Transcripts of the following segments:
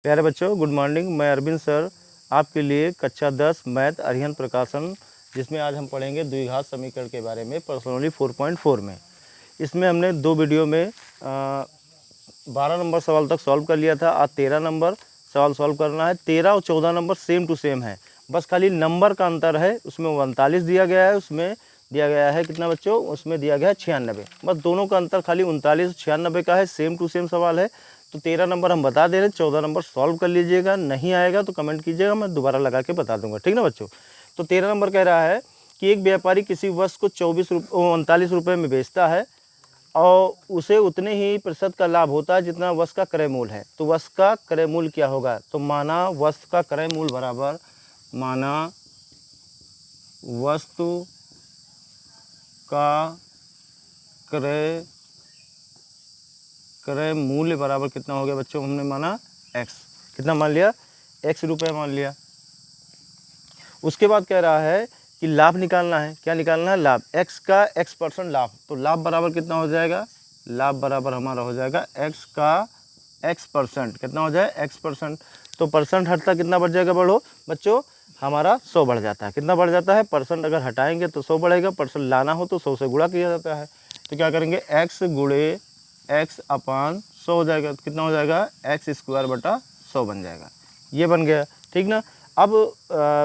प्यारे बच्चों, good morning. मैं अरविंद सर आपके लिए कक्षा 10 मैथ अरिहंत प्रकाशन, जिसमें आज हम पढ़ेंगे द्विघात समीकरण के बारे में पर्सनली 4.4 में। इसमें हमने 2 वीडियो में 12 नंबर सवाल तक सॉल्व कर लिया था। आज 13 नंबर सवाल सॉल्व करना है। 13 और 14 नंबर सेम टू सेम है, बस खाली नंबर का अंतर है। उसमें 39 दिया गया है, उसमें दिया गया है कितना बच्चों, उसमें दिया गया है 96। बस दोनों का अंतर खाली 39 96 का है, सेम टू सेम सवाल है। तो 13 नंबर हम बता दे रहे हैं, 14 नंबर सॉल्व कर लीजिएगा। नहीं आएगा तो कमेंट कीजिएगा, मैं दोबारा लगा के बता दूंगा, ठीक ना बच्चों। तो 13 नंबर कह रहा है कि एक व्यापारी किसी वस्तु को 39 रुपये में बेचता है और उसे उतने ही प्रतिशत का लाभ होता है जितना वस्तु का क्रय मूल्य है। तो वस्तु का क्रय मूल्य क्या होगा? तो माना वस्तु का क्रय मूल्य बराबर, माना वस्तु का क्रय मूल्य बराबर कितना हो गया बच्चों? हमने माना x, कितना मान लिया? x रुपये मान लिया। उसके बाद कह रहा है कि लाभ निकालना है। क्या निकालना है? लाभ। x का x% लाभ। तो लाभ बराबर कितना हो जाएगा? लाभ बराबर हमारा हो जाएगा x का x%। कितना हो जाए? x%। तो परसेंट हटता कितना बढ़ जाएगा बढ़ो बच्चों? हमारा 100 बढ़ जाता है। कितना बढ़ जाता है? परसेंट अगर हटाएंगे तो 100 बढ़ेगा, परसेंट लाना हो तो 100 से गुणा किया जाता है। तो क्या करेंगे? x गुणे x/100 हो जाएगा। कितना हो जाएगा? x²/100 बन जाएगा। ये बन गया, ठीक ना। अब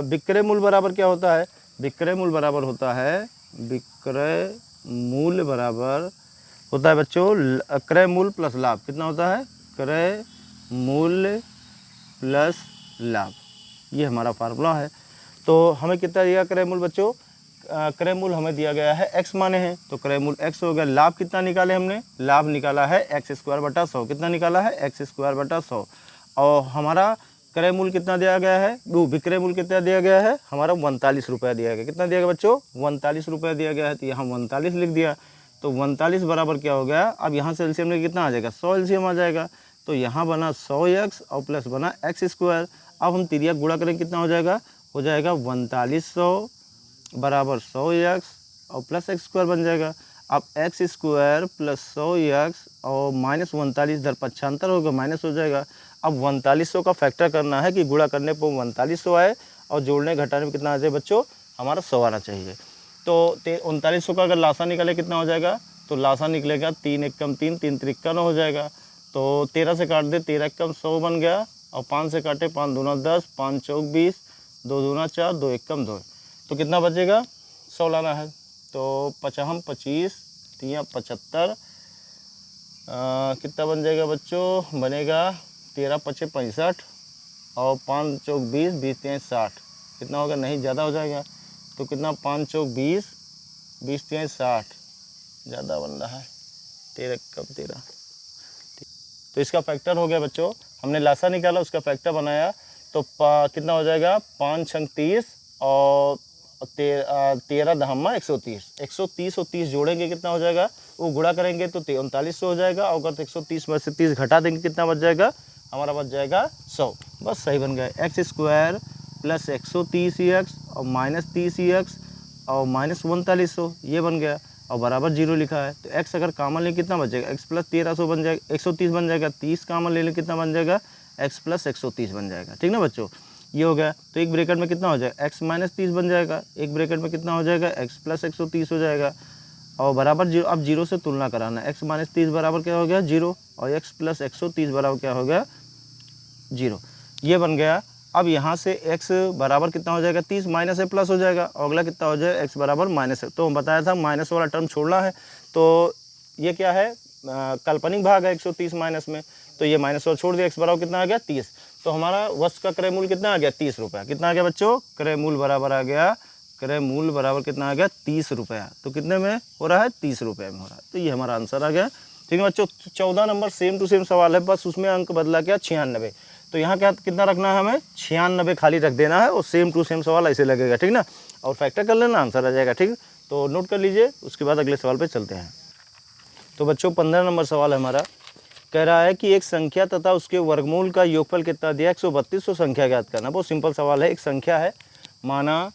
विक्रय मूल्य बराबर क्या होता है? विक्रय मूल्य बराबर होता है, विक्रय मूल्य बराबर होता है बच्चों क्रय मूल्य प्लस लाभ। कितना होता है? क्रय मूल्य प्लस लाभ। ये हमारा फार्मूला है। तो हमें कितना दिया क्रय मूल्य बच्चों? क्रय मूल्य हमें दिया गया है x माने हैं, तो क्रय मूल्य x हो गया। लाभ कितना निकाले हमने? लाभ निकाला है x²/100। कितना निकाला है? x²/100। और हमारा क्रय मूल्य कितना दिया गया है? वो विक्रय मूल्य कितना दिया गया है? हमारा 39 रुपया दिया गया। कितना दिया गया बच्चों? 39 रुपया दिया गया है। तो यहाँ 39 लिख दिया। तो 39 बराबर क्या हो गया? अब यहाँ से एलसीएम में कितना आ जाएगा? 100 एलसीएम आ जाएगा। तो यहाँ बना 100x और प्लस बना x²। अब हम तिरिया गुणा करें, कितना हो जाएगा? हो जाएगा 3900 बराबर 100x और प्लस x² बन जाएगा। अब x² प्लस 100x और माइनस 39 इधर पक्षांतर होगा, माइनस हो जाएगा। अब 3900 का फैक्टर करना है कि गुणा करने पर 3900 आए और जोड़ने घटाने में कितना आ जाए बच्चों? हमारा 100 आना चाहिए। तो 3900 का अगर लासा निकले कितना हो जाएगा? तो लासा निकलेगा 3 एकम 3, 3 त्रिक्का 9 हो जाएगा। तो 13 से काट दे, 13 एकम 100 बन गया। और 5 से काटे, 5 दूना 10, 5 चौक 20, 2 दूना 4, 2 एकम 2। तो कितना बचेगा? 100 लाना है। तो 55 25 3 75, कितना बन जाएगा बच्चों? बनेगा 13 5 65 और 5 चौक 20, 20 3 60। कितना होगा? नहीं, ज़्यादा हो जाएगा। तो कितना? 5 चौक 20, 20 3 60, ज़्यादा बन रहा है। 13 कब 13। तो इसका फैक्टर हो गया बच्चों। हमने लासा निकाला, उसका फैक्टर बनाया। तो कितना हो जाएगा? 5 छंग 30 और 13 दहम्मा 130। 130 और 30 जोड़ेंगे कितना हो जाएगा? वो गुणा करेंगे तो 3900 हो जाएगा। और अगर 130 में से 30 घटा देंगे कितना बच जाएगा? हमारा बच जाएगा 100। बस सही बन गया। x² प्लस 130x और माइनस 30x और माइनस 3900, ये बन गया। और बराबर 0 लिखा है। तो x अगर कामन ले कितना बच जाएगा? x प्लस 1300 बन जाएगा, 130 बन जाएगा। 30 कामन ले कितना बन जाएगा? x प्लस 130 बन जाएगा, ठीक ना बच्चों। ये हो गया। तो एक ब्रैकेट में कितना हो जाएगा? x माइनस 30 बन जाएगा। एक ब्रैकेट में कितना हो जाएगा? x प्लस 130 हो जाएगा। और बराबर 0। अब 0 से तुलना कराना। x माइनस 30 बराबर क्या हो गया? 0। और x प्लस 130 बराबर क्या हो गया? 0। ये बन गया। अब यहाँ से x बराबर कितना हो जाएगा? 30 माइनस है प्लस हो जाएगा। और अगला कितना हो जाएगा? x बराबर माइनस है। तो हम बताया था माइनस वाला टर्म छोड़ना है। तो ये क्या है? काल्पनिक भाग है 130 माइनस में। तो ये माइनस वाला छोड़ दिया। x बराबर कितना आ गया? 30। तो हमारा वस्तु का क्रय मूल्य कितना आ गया? 30 रुपया। कितना आ गया बच्चों? क्रय मूल्य बराबर आ गया, क्रय मूल्य बराबर कितना आ गया? 30 रुपया। तो कितने में हो रहा है? 30 रुपये में हो रहा है। तो ये हमारा आंसर आ गया, ठीक है बच्चों। 14 नंबर सेम टू सेम सवाल है, बस उसमें अंक बदला क्या? 96। तो यहाँ क्या कितना रखना है? हमें 96 खाली रख देना है और सेम टू सेम सवाल ऐसे लगेगा, ठीक ना। और फैक्टर कर लेना, आंसर आ जाएगा, ठीक। तो नोट कर लीजिए, उसके बाद अगले सवाल पे चलते हैं। तो बच्चों 15 नंबर सवाल है हमारा। कह रहा है कि एक संख्या तथा उसके वर्गमूल का योगफल कितना दिया? 132 संख्या ज्ञात करना। बहुत सिंपल सवाल है। एक संख्या है, माना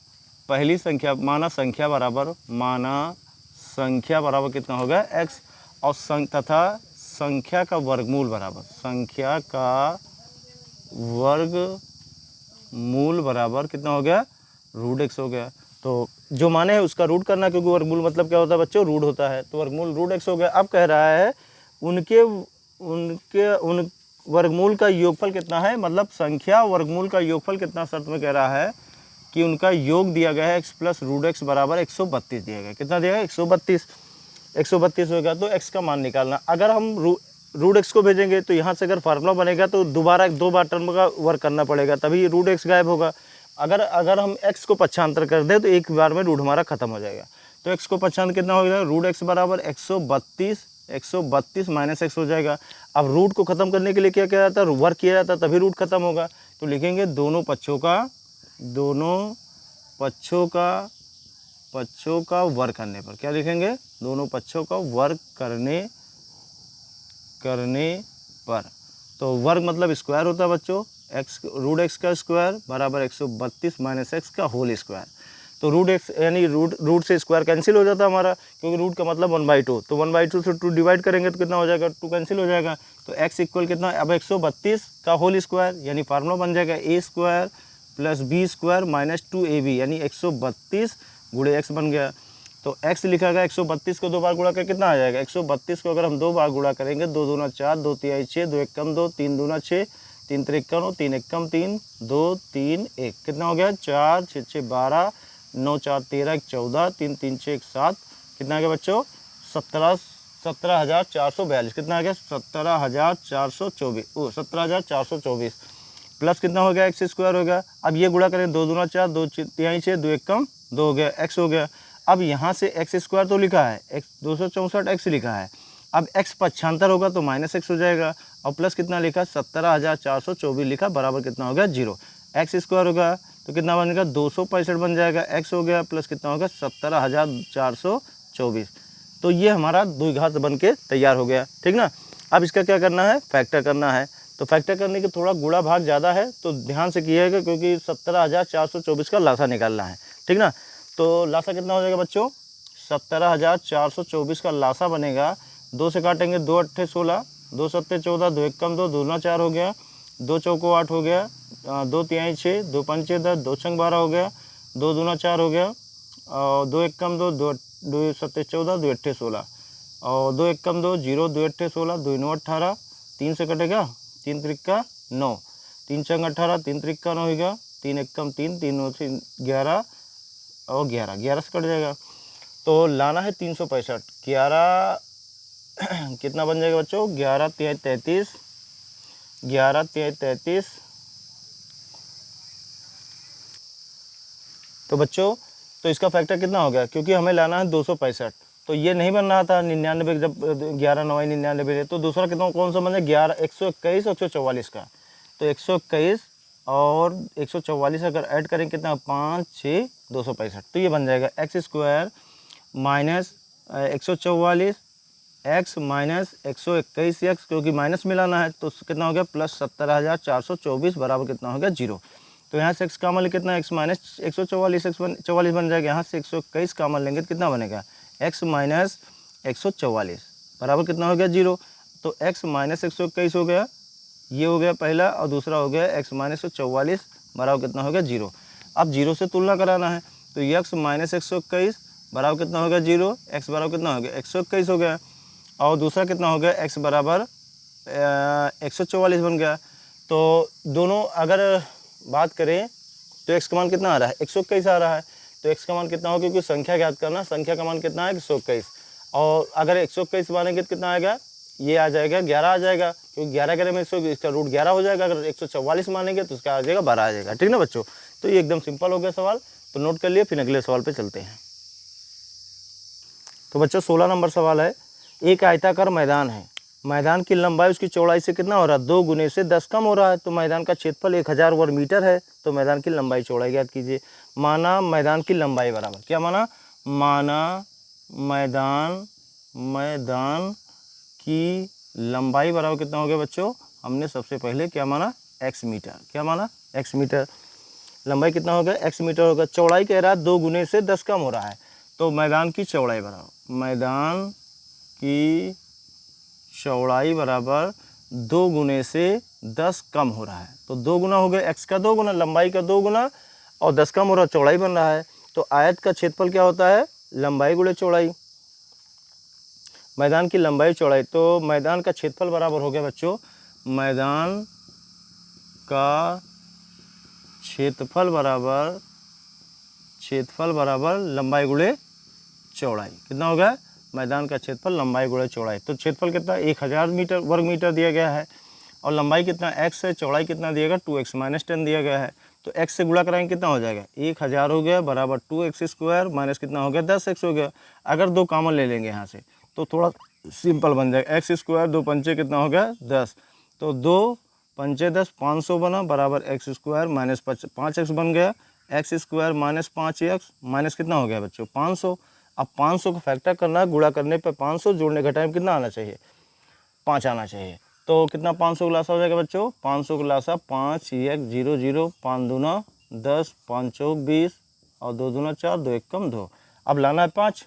पहली संख्या, माना संख्या बराबर कितना हो गया? x। और तथा संख्या का वर्गमूल बराबर, संख्या का वर्ग मूल बराबर कितना हो गया, रूट x हो गया। तो जो माने है उसका रूट करना, क्योंकि वर्गमूल मतलब क्या होता है बच्चों, रूट होता है। तो वर्गमूल रूट x हो गया। अब कह रहा है उन वर्गमूल का योगफल कितना है, मतलब संख्या वर्गमूल का योगफल कितना, शर्त में कह रहा है कि उनका योग दिया गया है x प्लस रूट x बराबर 132 दिया गया। कितना दिया गया, 132 हो गया। तो x का मान निकालना। अगर हम रूट x को भेजेंगे तो यहाँ से अगर फार्मूला बनेगा तो दो बार टर्म का वर्क करना पड़ेगा, तभी रूट x गायब होगा। अगर हम x को पक्षांतर कर दें तो एक बार में रूट हमारा खत्म हो जाएगा। तो x को पक्षांतर कितना हो जाएगा, रूट x बराबर 132 माइनस x हो जाएगा। अब रूट को खत्म करने के लिए क्या किया जाता है, वर्क किया जाता है, तभी रूट खत्म होगा। तो लिखेंगे दोनों पक्षों का वर्ग करने पर, क्या लिखेंगे, दोनों पक्षों का वर्ग करने पर। तो वर्ग मतलब स्क्वायर होता है बच्चों, रूट x का स्क्वायर बराबर 132 माइनस x का होल स्क्वायर। तो रूट x यानी रूट से स्क्वायर कैंसिल हो जाता है हमारा, क्योंकि रूट का मतलब 1/2। तो 1/2 से 2 डिवाइड करेंगे तो कितना हो जाएगा, 2 कैंसिल हो जाएगा। तो x इक्वल कितना, अब 132 का होल स्क्वायर यानी फार्मूला बन जाएगा a square plus b square minus 2ab, यानी 132 गुणे x बन गया। तो x लिखा गया, 132 को 2 बार गुणा कर कितना आ जाएगा, 132 को अगर हम 2 बार गुणा करेंगे, 2 दूना 4, 2 तिहाई 6, 2 एकम 2, 3 दूना 6, 3 तिरक्कम 9, 3 एकम 3, 2 3 1, कितना हो गया, 4 6 6 12, 9 4 13, 14, 3 3 6 7, कितना आ गया बच्चों, 17,442, कितना आ गया, 17,424 प्लस कितना हो गया, एक्स स्क्वायर हो गया। अब ये गुणा करें, 2 दूना 4, 2 तिहाई 6, 2 एकम 2 हो गया, एक्स हो गया। अब यहाँ से एक्स स्क्वायर तो लिखा है, एक्स 264 एक्स लिखा है। अब एक्स पक्षांतर होगा तो माइनस एक्स हो जाएगा, और प्लस कितना लिखा, 17,424 लिखा, बराबर कितना हो गया, 0। एक्स स्क्वायर होगा तो कितना बनेगा, 265 बन जाएगा, एक्स हो गया प्लस कितना होगा, 17,424। तो ये हमारा द्विघात बन के तैयार हो गया, ठीक ना। अब इसका क्या करना है, फैक्टर करना है। तो फैक्टर करने के थोड़ा गुणा भाग ज़्यादा है, तो ध्यान से किएगा, क्योंकि 17,424 का लासा निकालना है, ठीक ना। तो लासा कितना हो जाएगा बच्चों, 17,424 का लासा बनेगा, 2 से काटेंगे, 2 अट्ठे 16, 2 सत्ते 14, 2 एकम 2, 2 दूना 4 हो गया, 2 चौको 8 हो गया, 2 तिहाई 6, 2 पंचे 10, 2 छंग 12 हो गया, 2 दूना 4 हो गया, और 2 एकम 2, 2 सत्ते 14, 2 अट्ठे 16, और 2 एकम 2 0, 2 अट्ठे 16, 2 9 18, 3 से कटेगा, 3 त्रिक्का 9, 3 छंग 18, 3 त्रिक्का 9 होगा, 3 एकम 3, 3 9 11, और 11 से कट जाएगा। तो लाना है 365, 11 कितना बन जाएगा बच्चों, 11 तिहाई 33, 11 तिहाई 33। तो बच्चों तो इसका फैक्टर कितना हो गया, क्योंकि हमें लाना है 265, तो ये नहीं बन रहा था 99, जब 11 9 99 तो दूसरा कितना कौन सा बन जाए, 11 121 144 का। तो 121 और 144 अगर ऐड करें कितना, 5 6 265, तो ये बन जाएगा x square minus 144 x minus 121 x, क्योंकि माइनस मिलाना है तो कितना हो गया, प्लस 17,424 बराबर कितना हो गया, 0। तो यहाँ से एक्स का मान कितना, एक्स माइनस 144 44 बन जाएगा। यहाँ से 121 का मान लेंगे तो कितना बनेगा, एक्स माइनस 144 बराबर कितना हो गया, 0। तो एक्स माइनस 121 हो गया, ये हो गया पहला, और दूसरा हो गया एक्स माइनस 144 बराबर कितना हो गया, 0। अब 0 से तुलना कराना है, तो एक्स माइनस 121 बराबर कितना हो गया, 0। एक्स बराबर कितना हो गया, 121 हो गया, और दूसरा कितना हो गया, एक्स बराबर 144 बन गया। तो दोनों अगर बात करें तो एक्स का मान कितना आ रहा है, 121 आ रहा है। तो एक्स का मान कितना हो, क्योंकि संख्या ज्ञात करना, संख्या का मान कितना है, 121, और अगर 121 मानेंगे तो कितना आएगा, ये आ जाएगा 11 आ जाएगा, क्योंकि 11 करें में इसका रूट 11 हो जाएगा। अगर 144 मानेंगे तो उसका आ जाएगा 12 आ जाएगा, ठीक ना बच्चों। तो ये एकदम सिंपल हो गया सवाल, तो नोट कर लिए, फिर अगले सवाल पे चलते हैं। तो बच्चों 16 नंबर सवाल है, एक आयताकार मैदान है, मैदान की लंबाई उसकी चौड़ाई से कितना हो रहा है, 2 गुने से 10 कम हो रहा है। तो मैदान का क्षेत्रफल 1000 वर्ग मीटर है, तो मैदान की लंबाई चौड़ाई ज्ञात कीजिए। माना मैदान की लंबाई बराबर, क्या माना, मैदान की लंबाई बराबर कितना हो गया बच्चों, हमने सबसे पहले क्या माना, x मीटर, क्या माना, x मीटर। लंबाई कितना हो गया, x मीटर होगा। चौड़ाई कह रहा है 2 गुने से 10 कम हो रहा है, तो मैदान की चौड़ाई बराबर, मैदान की चौड़ाई बराबर 2 गुने से 10 कम हो रहा है, तो 2 गुना हो गया x का 2 गुना, लंबाई का 2 गुना, और 10 कम हो रहा, चौड़ाई बन रहा है। तो आयत का क्षेत्रफल क्या होता है? लंबाई गुणे चौड़ाई। मैदान की लंबाई चौड़ाई, तो मैदान का क्षेत्रफल बराबर हो गया बच्चों, मैदान का क्षेत्रफल बराबर लंबाई गुणे चौड़ाई। कितना हो गया? मैदान का क्षेत्रफल लंबाई गुणे चौड़ाई। तो क्षेत्रफल कितना? 1000 वर्ग मीटर दिया गया है, और लंबाई कितना x है, चौड़ाई कितना दिया गया? 2x माइनस 10 दिया गया है। तो x से गुणा कराएंगे कितना हो जाएगा? 1000 हो गया बराबर 2x स्क्वायर माइनस कितना हो गया? 10x हो गया। अगर 2 कॉमन ले लेंगे यहाँ से तो थोड़ा सिंपल बन जाएगा, एक्स स्क्वायर 2 पंचे कितना हो गया? 10, तो 2 पंचे 10, 500 बना बराबर एक्स स्क्वायर माइनस 5x बन गया, x square minus 5x minus कितना हो गया बच्चों? 500। अब 500 को फैक्टर करना है, गुणा करने पे 500, जोड़ने घटाने में कितना आना चाहिए? 5 आना चाहिए। तो कितना 500 का लासा हो जाएगा बच्चों? 500 का लासा 5 1 0 0, 5 दूना 10, 5 चौक 20, और 2 दूना 4, 2 एक कम 2। अब लाना है 5,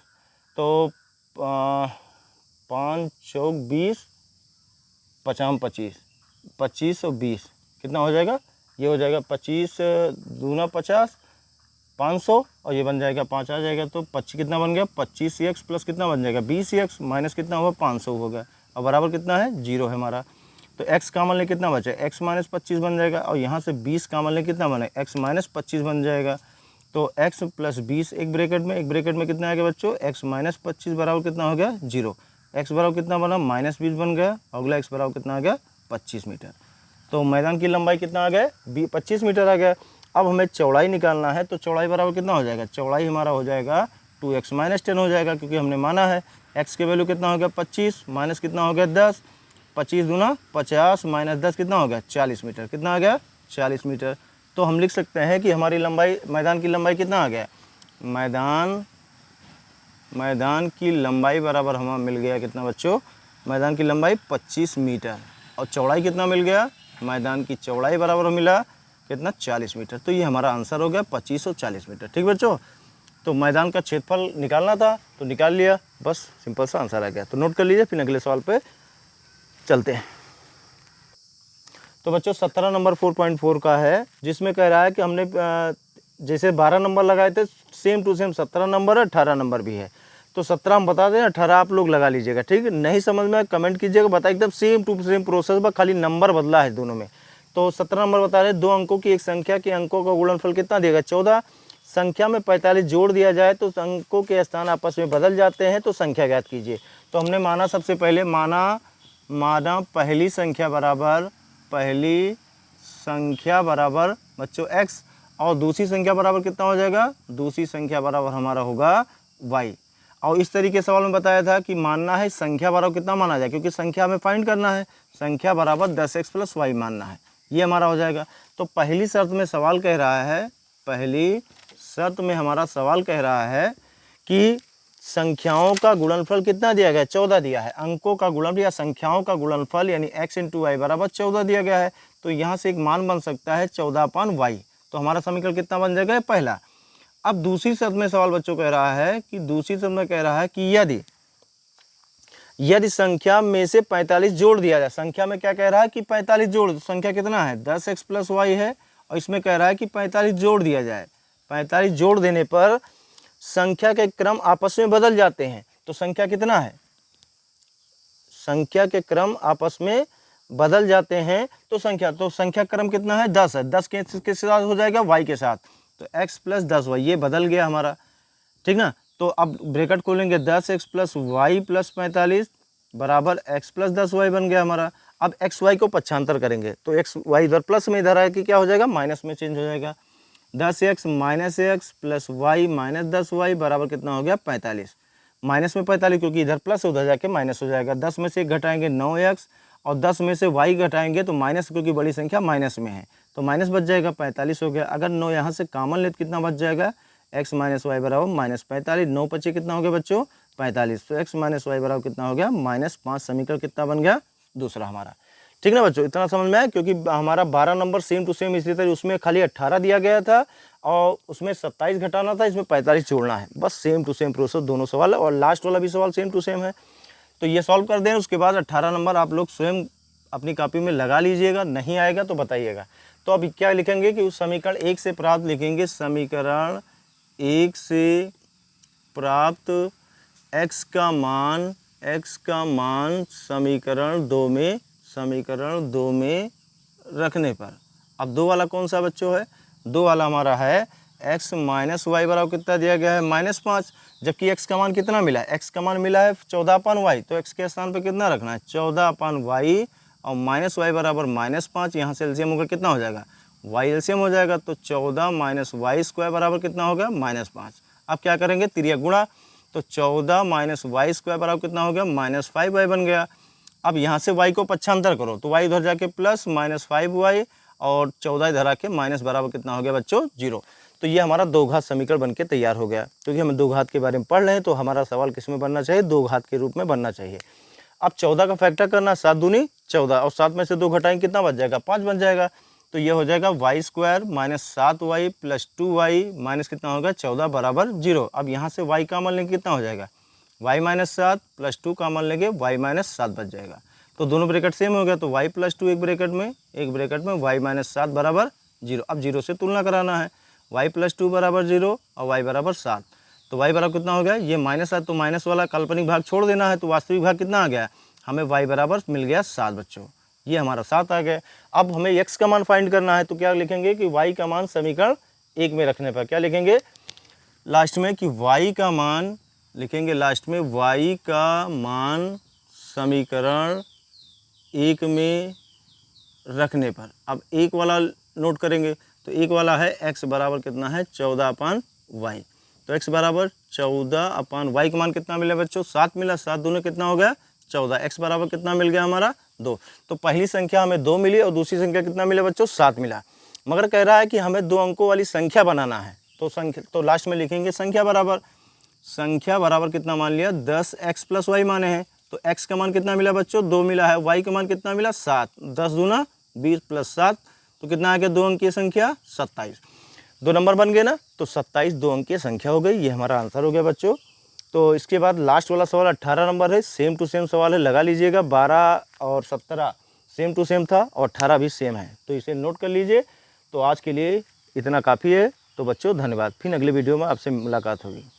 तो 5 चौक 20, 5 25, 25 और 20 कितना हो जाएगा? ये हो जाएगा 25 दूना 50, 500, और ये बन जाएगा 5 आ जाएगा, तो 25 कितना बन गया? 25x प्लस कितना बन जाएगा? 20x माइनस कितना हुआ? 500 हो गया, और बराबर कितना है? 0 है हमारा। तो x कामन ले कितना बचा? x माइनस 25 बन जाएगा, और यहाँ से 20 कामन ले कितना बने? x माइनस 25 बन जाएगा। तो x प्लस 20 एक ब्रैकेट में कितना आएगा बच्चों? x माइनस 25 बराबर कितना हो गया? 0। x बराबर कितना बना? माइनस 20 बन गया, अगला x बराबर कितना आ गया? 25 मीटर। तो मैदान की लंबाई कितना आ गया? 25 मीटर आ गया। अब हमें चौड़ाई निकालना है, तो चौड़ाई बराबर कितना हो जाएगा? चौड़ाई हमारा हो जाएगा 2x माइनस 10 हो जाएगा, क्योंकि हमने माना है x की वैल्यू कितना हो गया? 25 माइनस कितना हो गया? 10, 25 दूना 50 माइनस 10 कितना हो गया? 40 मीटर। कितना आ गया? 40 मीटर। तो हम लिख सकते हैं कि हमारी लंबाई, मैदान की लंबाई कितना आ गया? मैदान की लंबाई बराबर हमें मिल गया कितना बच्चों? मैदान की लंबाई 25 मीटर, और चौड़ाई कितना मिल गया? मैदान की चौड़ाई बराबर मिला कितना? 40 मीटर। तो ये हमारा आंसर हो गया 25 और 40 मीटर। ठीक बच्चों, तो मैदान का क्षेत्रफल निकालना था तो निकाल लिया, बस सिंपल सा आंसर आ गया। तो नोट कर लीजिए, फिर अगले सवाल पे चलते हैं। तो बच्चों 17 नंबर 4.4 का है, जिसमें कह रहा है कि हमने जैसे 12 नंबर लगाए थे, सेम टू सेम 17 नंबर है, 18 नंबर भी है। तो 17 हम बता दें, 18 आप लोग लगा लीजिएगा। ठीक है, नहीं समझ में कमेंट कीजिएगा, बता एकदम सेम टू सेम प्रोसेस बा, खाली नंबर बदला है दोनों में। तो 17 नंबर बता रहे, 2 अंकों की एक संख्या के अंकों का गुणनफल कितना देगा? 14। संख्या में 45 जोड़ दिया जाए तो अंकों के स्थान आपस में बदल जाते हैं, तो संख्या ज्ञात कीजिए। तो हमने माना, सबसे पहले माना पहली संख्या बराबर बच्चों x, और दूसरी संख्या बराबर कितना हो जाएगा? दूसरी संख्या बराबर हमारा होगा y। और इस तरीके सवाल में बताया था कि मानना है संख्या बराबर कितना माना जाए, क्योंकि संख्या हमें फाइंड करना है, संख्या बराबर 10x प्लस y मानना है, ये हमारा हो जाएगा। तो पहली शर्त में सवाल कह रहा है कि संख्याओं का गुणनफल कितना दिया गया? 14 दिया है। अंकों का गुणनफल या संख्याओं का गुणनफल यानी x इंटू वाई बराबर 14 दिया गया है। तो यहाँ से एक मान बन सकता है 14/y। तो हमारा समीकरण कितना बन जाएगा? पहला। अब दूसरी शर्त में सवाल बच्चों कह रहा है कि यदि संख्या में से 45 जोड़ दिया जाए। संख्या में क्या कह रहा है कि 45 जोड़, संख्या कितना है? 10x प्लस वाई है, और इसमें कह रहा है कि 45 जोड़ दिया जाए। 45 जोड़ देने पर संख्या के क्रम आपस में बदल जाते हैं। तो संख्या कितना है? संख्या के क्रम आपस में बदल जाते हैं, तो संख्या क्रम कितना है? 10 है। 10 किसके साथ हो जाएगा? y के साथ। तो x प्लस 10y, ये बदल गया हमारा, ठीक ना। तो अब ब्रैकेट खोलेंगे, 10x प्लस वाई प्लस 45 बराबर x प्लस 10y बन गया हमारा। अब एक्स वाई को पक्षांतर करेंगे, तो एक्स वाई इधर प्लस में, इधर है कि क्या हो जाएगा? माइनस में चेंज हो जाएगा। 10x minus x plus y minus 10y बराबर कितना हो गया? 45। माइनस में 45, क्योंकि इधर प्लस उधर जाके माइनस हो जाएगा। 10 में से 1 घटाएंगे 9x, और 10 में से y घटाएंगे तो माइनस, क्योंकि बड़ी संख्या माइनस में है, तो माइनस बच जाएगा, 45 हो गया। अगर 9 यहाँ से कॉमन ले तो कितना बच जाएगा? x माइनस वाई बराबर माइनस 45। 9 पचे कितना हो गया बच्चों? 45। तो x माइनस वाई बराबर कितना हो गया? -5। समीकरण कितना बन गया? दूसरा हमारा। ठीक ना बच्चों, इतना समझ में आया? क्योंकि हमारा 12 नंबर सेम टू सेम इसी तरह, उसमें खाली 18 दिया गया था और उसमें 27 घटाना था, इसमें 45 जोड़ना है, बस सेम टू सेम प्रोसेस दोनों सवाल, और लास्ट वाला भी सवाल सेम टू सेम है। तो ये सॉल्व कर दें, उसके बाद 18 नंबर आप लोग स्वयं अपनी कॉपी में लगा लीजिएगा, नहीं आएगा तो बताइएगा। तो अब क्या लिखेंगे कि उस समीकरण 1 से प्राप्त लिखेंगे, समीकरण 1 से प्राप्त x का मान समीकरण 2 में रखने पर। अब 2 वाला कौन सा बच्चों है? 2 वाला हमारा है x माइनस वाई बराबर कितना दिया गया है? -5, जबकि x का मान कितना मिला है? x का मान मिला है 14/y, तो x के स्थान पे कितना रखना है? 14/y और माइनस वाई बराबर -5। यहाँ से एलसीएम होकर कितना हो जाएगा? y एलसीएम हो जाएगा, तो 14 माइनस वाई स्क्वायर बराबर कितना हो गया? -5। अब क्या करेंगे? त्रिया गुणा, तो 14 माइनस वाई स्क्वायर बराबर कितना हो गया? -5y बन गया। अब यहाँ से y को पक्षांतर करो, तो y इधर जाके प्लस -5y और 14 इधर आके माइनस बराबर कितना हो गया बच्चों? 0। तो ये हमारा दो घात समीकरण बनके तैयार हो गया। क्योंकि हम दो घात के बारे में पढ़ रहे हैं तो हमारा सवाल किस में बनना चाहिए? दो घात के रूप में बनना चाहिए। अब 14 का फैक्टर करना, 7 दूनी 14 और 7 में से 2 घटाएंगे कितना बच जाएगा? 5 बन जाएगा। तो ये हो जाएगा y square minus 7y plus 2y minus कितना होगा? 14 बराबर 0। अब यहाँ से y का मान लेंगे कितना हो जाएगा? y माइनस 7 प्लस 2 का मान लेंगे y माइनस 7 बच जाएगा। तो दोनों ब्रैकेट सेम हो गया, तो y प्लस 2 एक ब्रैकेट में y माइनस 7 बराबर 0। अब 0 से तुलना कराना है, y प्लस 2 बराबर 0 और y बराबर 7। तो y बराबर कितना हो गया? ये माइनस है तो माइनस वाला काल्पनिक भाग छोड़ देना है, तो वास्तविक भाग कितना आ गया? हमें y बराबर मिल गया 7 बच्चों। ये हमारा 7 आ गया। अब हमें x का मान फाइंड करना है, तो क्या लिखेंगे कि y का मान समीकरण 1 में रखने पर क्या लिखेंगे लास्ट में? कि y का मान लिखेंगे लास्ट में, y का मान समीकरण 1 में रखने पर। अब 1 वाला नोट करेंगे, तो 1 वाला है x बराबर कितना है? 14/y। तो x बराबर 14/y का मान कितना मिला बच्चों? 7 मिला। 7 दूनी कितना हो गया? 14। x बराबर कितना मिल गया हमारा? 2। तो पहली संख्या हमें 2 मिली और दूसरी संख्या कितना मिला बच्चों? 7 मिला। मगर कह रहा है कि हमें 2 अंकों वाली संख्या बनाना है, तो लास्ट में लिखेंगे संख्या बराबर कितना मान लिया? 10x प्लस वाई माने हैं। तो x का मान कितना मिला बच्चों? 2 मिला है। y का मान कितना मिला? 7। 10 दूना 20 प्लस 7 तो कितना आ गया? 2 अंक की संख्या 27। 2 नंबर बन गए ना, तो 27 2 अंक की संख्या हो गई। ये हमारा आंसर हो गया बच्चों। तो इसके बाद लास्ट वाला सवाल 18 नंबर है, सेम टू सेम सवाल है, लगा लीजिएगा। 12 और 17 सेम टू सेम था और 18 भी सेम है, तो इसे नोट कर लीजिए। तो आज के लिए इतना काफ़ी है। तो बच्चों धन्यवाद, फिर अगले वीडियो में आपसे मुलाकात होगी।